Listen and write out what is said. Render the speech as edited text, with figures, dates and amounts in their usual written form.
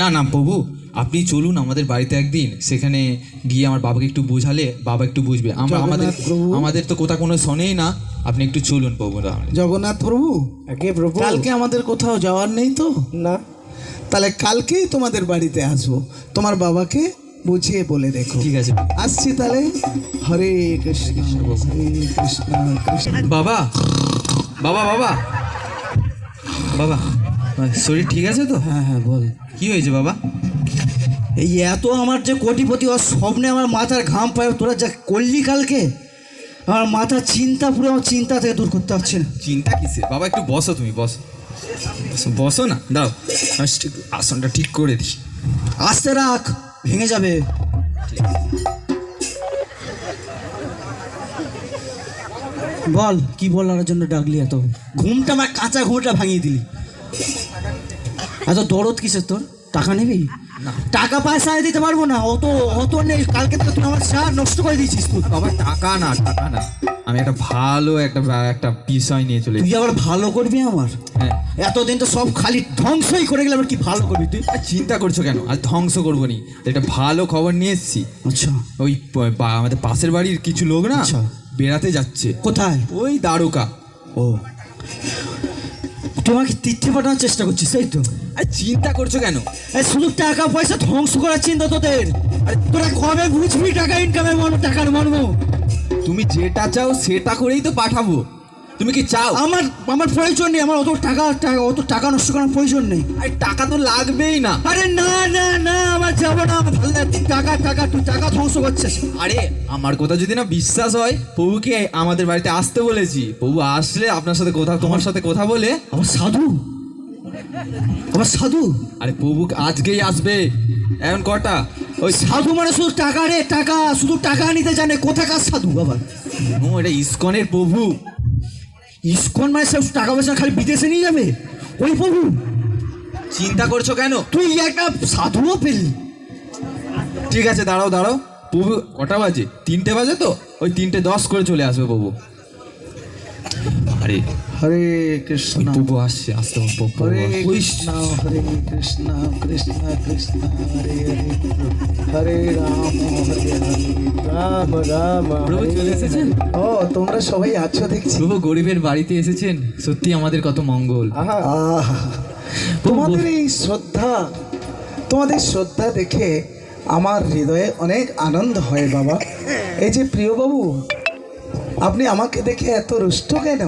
না না প্রভু, আপনি চলুন আমাদের বাড়িতে একদিন, সেখানে গিয়ে আমার বাবাকে একটু বোঝালে বাবা একটু বুঝবে। আমাদের তো কোথাও কোনো শোনেই না, আপনি একটু চলুন প্রভু। জগন্নাথ প্রভু, কালকে আমাদের কোথাও যাওয়ার নেই তো? না। তাহলে কালকেই তোমাদের বাড়িতে আসবো, তোমার বাবাকে বুঝিয়ে বলে দেখো। ঠিক আছে, আসছি তাহলে। হরে কৃষ্ণ হরে কৃষ্ণ কৃষ্ণ। বাবা বাবা বাবা বাবা, শরীর ঠিক আছে তো? হ্যাঁ হ্যাঁ বল। কি হয়েছে বাবা? এই এত আমার যে কোটিপতি ওর স্বপ্নে আমার মাথার ঘাম পায়, তোরা যা করলি কালকে, আমার মাথার চিন্তা, পুরো আমার চিন্তা থেকে দূর করতে পারছি না। চিন্তা কিসে বাবা? একটু বসো, তুমি বসো বসো না, দাও আসনটা ঠিক করে দিই। আস্তে রাখ, ভেঙে যাবে। বল কি বলার জন্য ডাকলি? এত ঘুমটা আমার কাঁচা ঘুমটা ভাঙিয়ে দিলি। এত দরদ কিসের তোর? টাকা নিবি? টাকা পয়সা দিতে পারবো না, অত অত নেই। কালকে তো তুই আমার সার নষ্ট করে দিয়েছিস তুই। বাবা টাকা না, টাকা না, আমি একটা ভালো একটা বিষয় নিয়ে চলে তুই আবার ভালো করবি আমার? হ্যাঁ। এতদিন তো সব খালি ধ্বংসই করে গেলে, আবার কি ভালো করবি তুই? চিন্তা করছো কেন? আর ধ্বংস করবো নি, একটা ভালো খবর নিয়ে এসেছি। আচ্ছা, ওই আমাদের পাশের বাড়ির কিছু লোক না আচ্ছা বেড়াতে যাচ্ছে। কোথায়? ওই দ্বারকা। ও, তুই আমাকে তীর্থে পাঠানোর চেষ্টা করছিস তাই তো? আর চিন্তা করছো কেন? শুধু টাকা পয়সা ধ্বংস করার চিন্তা তোদের। আরে তোরা কবে বুঝবি টাকা ইনকামের মর্ম, টাকার মর্ম? তুমি যেটা চাও সেটা করেই তো পাঠাবো। তুমি কি চাও? আমার প্রয়োজন নেই, আমার অত টাকা নষ্ট করার প্রয়োজন নেই। আরে টাকা তো লাগবেই না। আরে না না না, আমার যাবো না, আমার ভালো লাগে। তুই টাকা ধ্বংস করছিস। আরে আমার কথা যদি না বিশ্বাস হয়, প্রভুকে আমাদের বাড়িতে আসতে বলেছি। প্রভু আসলে আপনার সাথে তোমার সাথে কথা বলে। আমার সাধু। আরে প্রভু আজকেই আসবে। এখন কটা? ওই সাধু মানে শুধু টাকা রে, টাকা, শুধু টাকা নিতে জানে। কোথাকার সাধু বাবা? এটা ইসকনের প্রভু। ইসকন মানে সব টাকা পয়সা খালি বিদেশে নিয়ে যাবে ওই প্রভু? চিন্তা করছো কেন? তুই একটা সাধুও পেলি? ঠিক আছে, দাঁড়াও। প্রভু কটা বাজে? 3টে বাজে তো, ওই 3:10 করে চলে আসবে প্রভু। আরে হরে কৃষ্ণ। প্রভু আসছে, আসতে হরে কৃষ্ণ হরে কৃষ্ণ কৃষ্ণ কৃষ্ণ হরে হরে, হরে রাম হরে হরে, রাম রাম। প্রভু চলে এসেছেন? ও, তোমরা সবাই আছো দেখছি। প্রভু গরিবের বাড়িতে এসেছেন, সত্যি আমাদের কত মঙ্গল। তোমাদের এই শ্রদ্ধা, তোমাদের শ্রদ্ধা দেখে আমার হৃদয়ে অনেক আনন্দ হয় বাবা। এই যে প্রিয় বাবু, আপনি আমাকে দেখে এত রুষ্ট কেন?